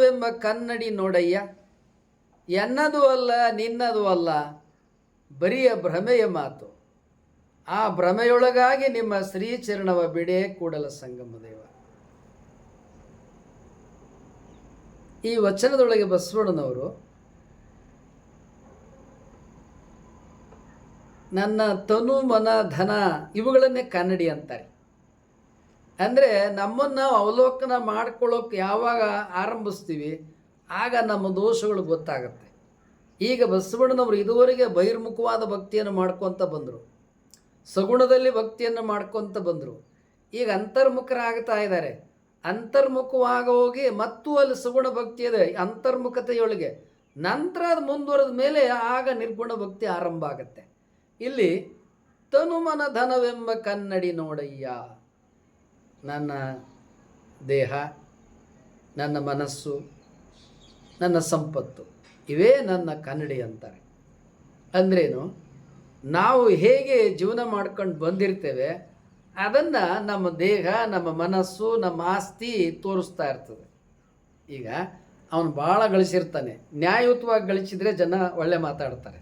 ಧನವೆಂಬ ಕನ್ನಡಿ ನೋಡಯ್ಯ, ಎನ್ನದು ಅಲ್ಲ ನಿನ್ನದು ಅಲ್ಲ ಬರಿಯ ಭ್ರಮೆಯ ಮಾತು, ಆ ಭ್ರಮೆಯೊಳಗಾಗಿ ನಿಮ್ಮ ಶ್ರೀಚರಣವ ಬಿಡೆ ಕೂಡಲ ಸಂಗಮ ದೇವ. ಈ ವಚನದೊಳಗೆ ಬಸವಣ್ಣನವರು ನನ್ನ ತನು ಮನ ಧನ ಇವುಗಳನ್ನೇ ಕನ್ನಡಿ ಅಂತಾರೆ. ಅಂದರೆ ನಮ್ಮನ್ನು ನಾವು ಅವಲೋಕನ ಮಾಡ್ಕೊಳ್ಳೋಕೆ ಯಾವಾಗ ಆರಂಭಿಸ್ತೀವಿ ಆಗ ನಮ್ಮ ದೋಷಗಳು ಗೊತ್ತಾಗುತ್ತೆ. ಈಗ ಬಸವಣ್ಣನವರು ಇದುವರೆಗೆ ಬಹಿರ್ಮುಖವಾದ ಭಕ್ತಿಯನ್ನು ಮಾಡ್ಕೊತ ಬಂದರು, ಸಗುಣದಲ್ಲಿ ಭಕ್ತಿಯನ್ನು ಮಾಡ್ಕೊತ ಬಂದರು. ಈಗ ಅಂತರ್ಮುಖರಾಗ್ತಾ ಇದ್ದಾರೆ. ಅಂತರ್ಮುಖವಾಗಿ ಹೋಗಿ ಮತ್ತು ಅಲ್ಲಿ ಸಗುಣ ಭಕ್ತಿ ಇದೆ ಅಂತರ್ಮುಖತೆಯೊಳಗೆ. ನಂತರ ಅದು ಮುಂದುವರೆದ ಮೇಲೆ ಆಗ ನಿರ್ಗುಣ ಭಕ್ತಿ ಆರಂಭ ಆಗುತ್ತೆ. ಇಲ್ಲಿ ತನುಮನ ಧನವೆಂಬ ಕನ್ನಡಿ ನೋಡಯ್ಯ, ನನ್ನ ದೇಹ, ನನ್ನ ಮನಸ್ಸು, ನನ್ನ ಸಂಪತ್ತು ಇವೇ ನನ್ನ ಕನ್ನಡಿ ಅಂತಾರೆ. ಅಂದ್ರೇನು, ನಾವು ಹೇಗೆ ಜೀವನ ಮಾಡ್ಕೊಂಡು ಬಂದಿರ್ತೇವೆ ಅದನ್ನು ನಮ್ಮ ದೇಹ, ನಮ್ಮ ಮನಸ್ಸು, ನಮ್ಮ ಆಸ್ತಿ ತೋರಿಸ್ತಾ ಇರ್ತದೆ. ಈಗ ಅವನು ಭಾಳ ಗಳಿಸಿರ್ತಾನೆ, ನ್ಯಾಯಯುತವಾಗಿ ಗಳಿಸಿದರೆ ಜನ ಒಳ್ಳೆ ಮಾತಾಡ್ತಾರೆ,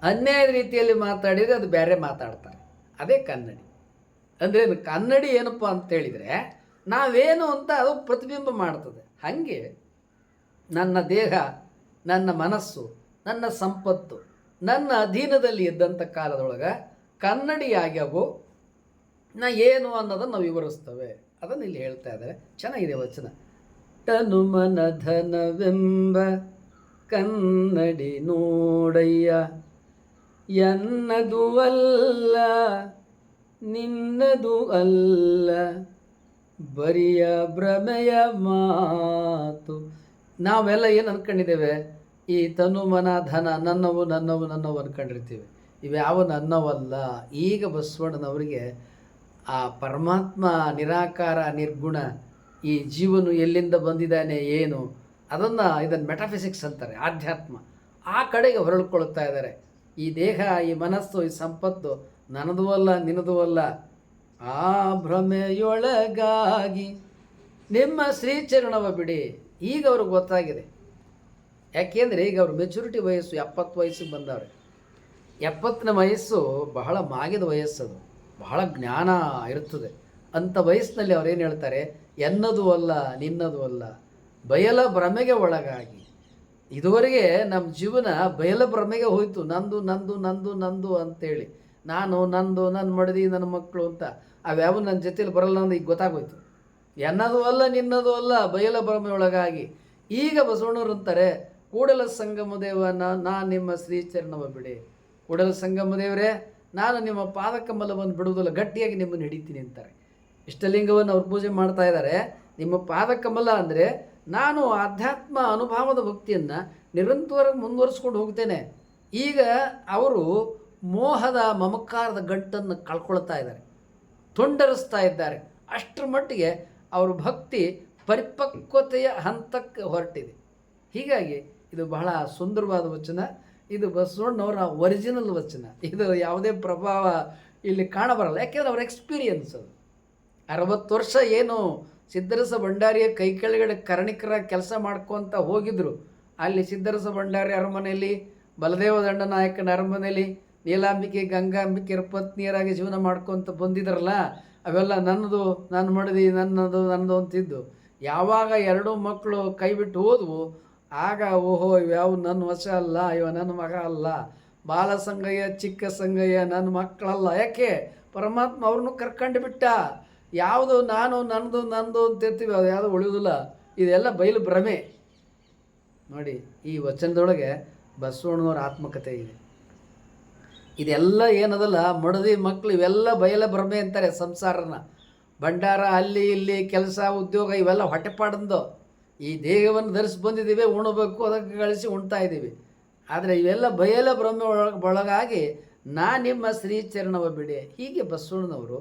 ಅನ್ಯಾಯದ ರೀತಿಯಲ್ಲಿ ಮಾತಾಡಿದರೆ ಅದು ಬೇರೆ ಮಾತಾಡ್ತಾರೆ. ಅದೇ ಕನ್ನಡಿ. ಅಂದರೆ ಕನ್ನಡಿ ಏನಪ್ಪ ಅಂತೇಳಿದರೆ ನಾವೇನು ಅಂತ ಅದು ಪ್ರತಿಬಿಂಬ ಮಾಡ್ತದೆ. ಹಾಗೆ ನನ್ನ ದೇಹ, ನನ್ನ ಮನಸ್ಸು, ನನ್ನ ಸಂಪತ್ತು ನನ್ನ ಅಧೀನದಲ್ಲಿ ಇದ್ದಂಥ ಕಾಲದೊಳಗೆ ಕನ್ನಡಿಯಾಗ್ಯಾವು ನಾ ಏನು ಅನ್ನೋದನ್ನು ನಾವು ವಿವರಿಸ್ತವೆ. ಅದನ್ನು ಇಲ್ಲಿ ಹೇಳ್ತಾ ಇದ್ದಾರೆ. ಚೆನ್ನಾಗಿದೆ ವಚನ. ತನುಮನ ಧನವೆಂಬ ಕನ್ನಡಿ ನೋಡಯ್ಯ, ಎನ್ನದು ಅಲ್ಲ ನಿನ್ನದು ಅಲ್ಲ ಬರಿಯ ಭ್ರಮೆಯ ಮಾತು. ನಾವೆಲ್ಲ ಏನು ಅಂದ್ಕೊಂಡಿದ್ದೇವೆ, ಈ ತನು ಮನ ಧನ ನನ್ನವು ನನ್ನವು ನನ್ನವು ಅಂದ್ಕೊಂಡಿರ್ತೀವಿ. ಇವ್ಯಾವ ನನ್ನವಲ್ಲ. ಈಗ ಬಸವಣ್ಣನವರಿಗೆ ಆ ಪರಮಾತ್ಮ ನಿರಾಕಾರ ನಿರ್ಗುಣ, ಈ ಜೀವನು ಎಲ್ಲಿಂದ ಬಂದಿದ್ದಾನೆ ಏನು ಇದನ್ನು ಮೆಟಾಫಿಸಿಕ್ಸ್ ಅಂತಾರೆ, ಆಧ್ಯಾತ್ಮ. ಆ ಕಡೆಗೆ ಹೊರಳ್ಕೊಳ್ತಾ ಇದ್ದಾರೆ. ಈ ದೇಹ, ಈ ಮನಸ್ಸು, ಈ ಸಂಪತ್ತು ನನ್ನದೂ ಅಲ್ಲ ನಿನ್ನದೂ ಅಲ್ಲ. ಆ ಭ್ರಮೆಯೊಳಗಾಗಿ ನಿಮ್ಮ ಶ್ರೀಚರಣವ ಬಿಡಿ. ಈಗ ಅವ್ರಿಗೆ ಗೊತ್ತಾಗಿದೆ. ಯಾಕೆಂದರೆ ಈಗ ಅವ್ರ ಮೆಚುರಿಟಿ ವಯಸ್ಸು 70 ವಯಸ್ಸಿಗೆ ಬಂದವ್ರೆ. 70ನೇ ವಯಸ್ಸು ಬಹಳ ಮಾಗಿದ ವಯಸ್ಸದು, ಬಹಳ ಜ್ಞಾನ ಇರ್ತದೆ. ಅಂಥ ವಯಸ್ಸಿನಲ್ಲಿ ಅವ್ರೇನು ಹೇಳ್ತಾರೆ, ಎನ್ನದು ಅಲ್ಲ ನಿನ್ನದು ಅಲ್ಲ ಬಯಲ ಭ್ರಮೆಗೆ ಒಳಗಾಗಿ. ಇದುವರೆಗೆ ನಮ್ಮ ಜೀವನ ಬಯಲ ಭ್ರಮೆಗೆ ಹೋಯಿತು. ನಂದು ನಂದು ನಂದು ನಂದು ಅಂತೇಳಿ, ನಾನು ನಂದು, ನನ್ನ ಮಡದಿ, ನನ್ನ ಮಕ್ಕಳು ಅಂತ ಅವ್ಯಾವ ನನ್ನ ಜೊತೆಲಿ ಬರಲ್ಲ ಅಂತ ಈಗ ಗೊತ್ತಾಗೋಯ್ತು. ಎನ್ನದು ಅಲ್ಲ ನಿನ್ನದು ಅಲ್ಲ ಬಯಲ ಭ್ರಮೆಯೊಳಗಾಗಿ. ಈಗ ಬಸವಣ್ಣವ್ರು ಅಂತಾರೆ, ಕೂಡಲ ಸಂಗಮ ದೇವ ನಾ ನಿಮ್ಮ ಶ್ರೀಚರಣವ ಬಿಡಿ. ಕೂಡಲ ಸಂಗಮ ದೇವರೇ, ನಾನು ನಿಮ್ಮ ಪಾದಕಮಲವನ್ನು ಬಿಡುವುದಿಲ್ಲ, ಗಟ್ಟಿಯಾಗಿ ನಿಮ್ಮನ್ನು ಹಿಡಿತೀನಿ ಅಂತಾರೆ. ಇಷ್ಟಲಿಂಗವನ್ನು ಅವ್ರು ಪೂಜೆ ಮಾಡ್ತಾ ಇದ್ದಾರೆ. ನಿಮ್ಮ ಪಾದಕಮಲ ಅಂದರೆ ನಾನು ಆಧ್ಯಾತ್ಮ ಅನುಭವದ ಭಕ್ತಿಯನ್ನು ನಿರಂತರವಾಗಿ ಮುಂದುವರಿಸ್ಕೊಂಡು ಹೋಗ್ತೇನೆ. ಈಗ ಅವರು ಮೋಹದ ಮಮಕಾರದ ಗಂಟನ್ನು ಕಳ್ಕೊಳ್ತಾ ಇದ್ದಾರೆ, ತುಂಡರಿಸ್ತಾ ಇದ್ದಾರೆ. ಅಷ್ಟರ ಮಟ್ಟಿಗೆ ಅವ್ರ ಭಕ್ತಿ ಪರಿಪಕ್ವತೆಯ ಹಂತಕ್ಕೆ ಹೊರಟಿದೆ. ಹೀಗಾಗಿ ಇದು ಬಹಳ ಸುಂದರವಾದ ವಚನ. ಇದು ಬಸವಣ್ಣವರ ಒರಿಜಿನಲ್ ವಚನ. ಇದು ಯಾವುದೇ ಪ್ರಭಾವ ಇಲ್ಲಿ ಕಾಣಬರಲ್ಲ. ಯಾಕೆಂದರೆ ಅವ್ರ ಎಕ್ಸ್ಪೀರಿಯನ್ಸ್ ಅದು. 60 ವರ್ಷ ಏನು ಸಿದ್ದರಸ ಭಂಡಾರಿಯ ಕೈ ಕೆಳಗಡೆ ಕರ್ಣಿಕರ ಕೆಲಸ ಮಾಡ್ಕೊತ ಹೋಗಿದ್ರು. ಅಲ್ಲಿ ಸಿದ್ದರಸ ಭಂಡಾರಿ ಅರಮನೆಯಲ್ಲಿ, ಬಲದೇವ ದಂಡನಾಯಕನ ಅರಮನೆಯಲ್ಲಿ ನೀಲಾಂಬಿಕೆ ಗಂಗಾಂಬಿಕೆಯರ ಪತ್ನಿಯರಾಗಿ ಜೀವನ ಮಾಡ್ಕೊತ ಬಂದಿದ್ರಲ್ಲ, ಅವೆಲ್ಲ ನನ್ನದು, ನನ್ನ ಮಡದಿ, ನನ್ನದು ನನ್ನದು ಅಂತಿದ್ದು. ಯಾವಾಗ 2 ಮಕ್ಕಳು ಕೈ ಬಿಟ್ಟು ಹೋದವು ಆಗ ಓಹೋ ಇವ್ಯಾವ ನನ್ನ ವಶ ಅಲ್ಲ, ಇವ ನನ್ನ ಮಗ ಅಲ್ಲ, ಬಾಲ ಸಂಗಯ್ಯ ಚಿಕ್ಕ ಸಂಗಯ್ಯ ನನ್ನ ಮಕ್ಕಳಲ್ಲ. ಯಾಕೆ ಪರಮಾತ್ಮ ಅವ್ರನ್ನೂ ಕರ್ಕೊಂಡು ಬಿಟ್ಟ. ಯಾವುದು ನಾನು ನನ್ನದು ನಂದು ಅಂತಿರ್ತೀವಿ, ಅದು ಯಾವುದು ಉಳಿಯೋದಿಲ್ಲ. ಇದೆಲ್ಲ ಬಯಲು ಭ್ರಮೆ. ನೋಡಿ, ಈ ವಚನದೊಳಗೆ ಬಸವಣ್ಣನವ್ರ ಆತ್ಮಕತೆ ಇದೆ. ಇದೆಲ್ಲ ಏನದಲ್ಲ, ಮಡದಿ ಮಕ್ಕಳು ಇವೆಲ್ಲ ಬಯಲ ಭ್ರಮೆ ಅಂತಾರೆ. ಸಂಸಾರನ ಭಂಡಾರ ಅಲ್ಲಿ ಇಲ್ಲಿ ಕೆಲಸ ಉದ್ಯೋಗ ಇವೆಲ್ಲ ಹೊಟ್ಟೆಪಾಡಂದು. ಈ ದೇಹವನ್ನು ಧರಿಸಿ ಬಂದಿದ್ದೀವಿ, ಉಣಬೇಕು, ಅದಕ್ಕೆ ಗಳಿಸಿ ಉಣ್ತಾ ಇದ್ದೀವಿ. ಆದರೆ ಇವೆಲ್ಲ ಬಯಲ ಭ್ರಮೆ ಒಳಗಾಗಿ ನಾ ನಿಮ್ಮ ಶ್ರೀಚರಣವ ಬಿಡಿ. ಹೀಗೆ ಬಸವಣ್ಣನವರು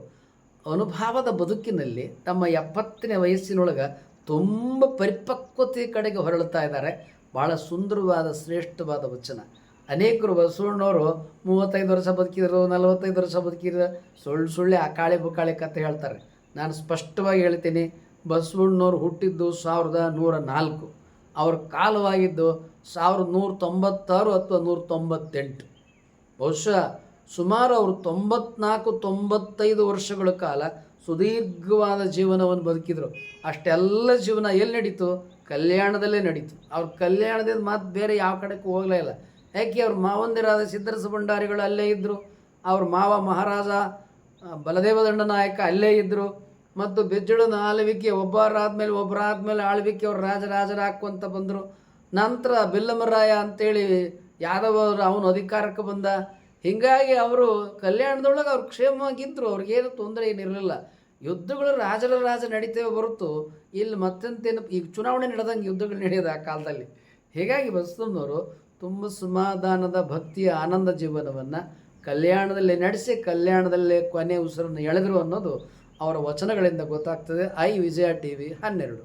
ಅನುಭವದ ಬದುಕಿನಲ್ಲಿ ತಮ್ಮ 70ನೇ ವಯಸ್ಸಿನೊಳಗೆ ತುಂಬ ಪರಿಪಕ್ವತೆ ಕಡೆಗೆ ಹೊರಳ್ತಾ ಇದ್ದಾರೆ. ಭಾಳ ಸುಂದರವಾದ ಶ್ರೇಷ್ಠವಾದ ವಚನ. ಅನೇಕರು ಬಸವಣ್ಣವರು 35 ವರ್ಷ ಬದುಕಿದ್ರು, 45 ವರ್ಷ ಬದುಕಿದ್ರು, ಸುಳ್ಳೆ ಅಕಾಳಿ ಬುಕಾಳಿ ಕತೆ ಹೇಳ್ತಾರೆ. ನಾನು ಸ್ಪಷ್ಟವಾಗಿ ಹೇಳ್ತೀನಿ, ಬಸವಣ್ಣವ್ರು ಹುಟ್ಟಿದ್ದು 1104, ಅವ್ರ ಕಾಲವಾಗಿದ್ದು 1196 ಅಥವಾ 198. ಬಹುಶಃ ಸುಮಾರು ಅವರು 94-95 ವರ್ಷಗಳ ಕಾಲ ಸುದೀರ್ಘವಾದ ಜೀವನವನ್ನು ಬದುಕಿದರು. ಅಷ್ಟೆಲ್ಲ ಜೀವನ ಎಲ್ಲಿ ನಡೀತು? ಕಲ್ಯಾಣದಲ್ಲೇ ನಡೀತು. ಅವ್ರ ಕಲ್ಯಾಣದಿಂದ ಮಾತು ಬೇರೆ ಯಾವ ಕಡೆಗೂ ಹೋಗಲೇ ಇಲ್ಲ. ಯಾಕೆ? ಅವ್ರ ಮಾವಂದಿರಾದ ಸಿದ್ದರಸ ಭಂಡಾರಿಗಳು ಅಲ್ಲೇ ಇದ್ದರು, ಅವ್ರ ಮಾವ ಮಹಾರಾಜ ಬಲದೇವ ದಂಡನಾಯಕ ಅಲ್ಲೇ ಇದ್ದರು, ಮತ್ತು ಬೆಜ್ಜಳನ ಆಳ್ವಿಕೆ ಒಬ್ಬರಾದ್ಮೇಲೆ ಆಳ್ವಿಕೆ ಅವ್ರು ರಾಜರಾಜರ ಹಾಕುವಂತ ಬಂದರು. ನಂತರ ಬಿಲ್ಲಮರಾಯ ಅಂತೇಳಿ ಯಾದವರು ಅವನು ಅಧಿಕಾರಕ್ಕೆ ಬಂದ. ಹೀಗಾಗಿ ಅವರು ಕಲ್ಯಾಣದೊಳಗೆ ಅವ್ರು ಕ್ಷೇಮವಾಗಿದ್ದರು, ಅವ್ರಿಗೇನು ತೊಂದರೆ ಏನಿರಲಿಲ್ಲ. ಯುದ್ಧಗಳು ರಾಜ ನಡೀತೇವೆ ಹೊರತು ಇಲ್ಲಿ ಮತ್ತೆಂತೇನು ಈಗ ಚುನಾವಣೆ ನಡೆದಂಗೆ ಯುದ್ಧಗಳು ನಡೆಯೋದು ಆ ಕಾಲದಲ್ಲಿ. ಹೀಗಾಗಿ ಬಸವಣ್ಣವರು ತುಂಬ ಸಮಾಧಾನದ ಭಕ್ತಿಯ ಆನಂದ ಜೀವನವನ್ನು ಕಲ್ಯಾಣದಲ್ಲಿ ನಡೆಸಿ ಕಲ್ಯಾಣದಲ್ಲೇ ಕೊನೆ ಉಸಿರನ್ನು ಎಳೆದರು ಅನ್ನೋದು ಅವರ ವಚನಗಳಿಂದ ಗೊತ್ತಾಗ್ತದೆ. ವಿಜಯ TV 12.